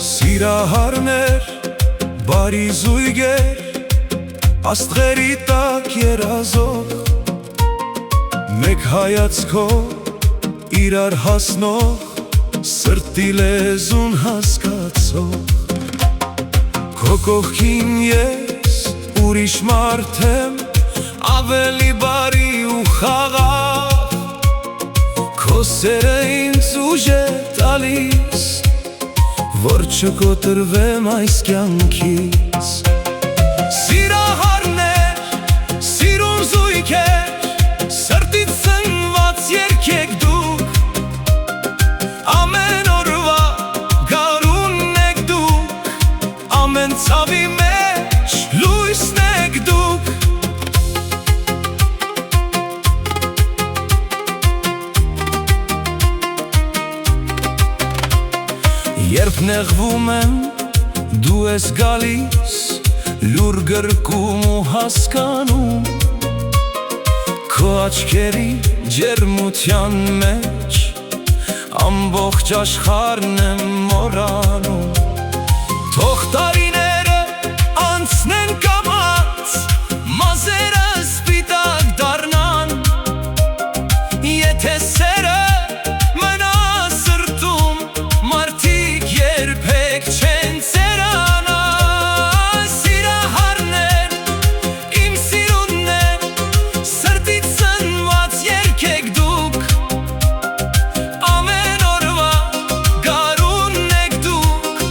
Սիրահարներ, բարի զույգեր, աստղերի տակ երազող, մեկ հայացքով իրար հասնող, սրտի լեզուն հասկացող, քո կողքին ես ուրիշ մարդ եմ, ավելի բարի ու խաղաղ, քո սերը ինձ ուժ է տալիս, որ չկոտրվեմ այս կյանքից։ Սիրահարներ, սիրուն զույգեր, սրտից սնված երգեք դուք, ամեն օրվա գարունն եք դուք, ամեն ցավի մեջ լույսն եք դուք։ Երբ նեղվում եմ, դու ես գալիս, լուր գրկում ու հասկանում, քո աչքերի ջերմության մեջ ամբողջ աշխարհն եմ մոռանում։ Թող տարիները անցնեն կամաց, մազերը սպիտակ դառնան, եթե սերը մնա սրտում, մարդիկ երբեք չեն ծերանա։ Սիրահարներ, իմ սիրուններ, սրտից սնված երգեք դուք, ամեն օրվա գարունն եք դուք,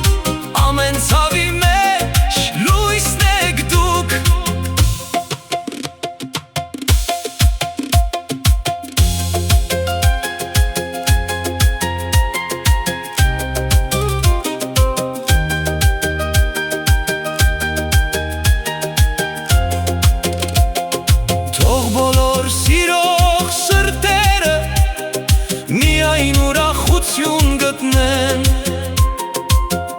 ամեն ցավի մեջ լույսն եք դուք։ Թող բոլոր սիրող սրտերը միայն ուրախություն գտնեն,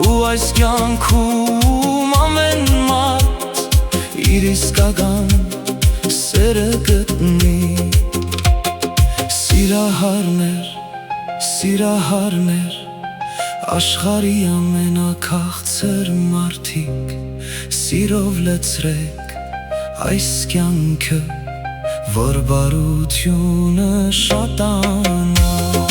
ու այս կյանքում ամեն մարդ իր իսկական սերը գտնի։ Սիրահարներ, սիրահարներ, աշխարհի ամենաքաղցր մարդիկ, սիրով լցրեք այս կյանքը, որ բարությունը շատանա։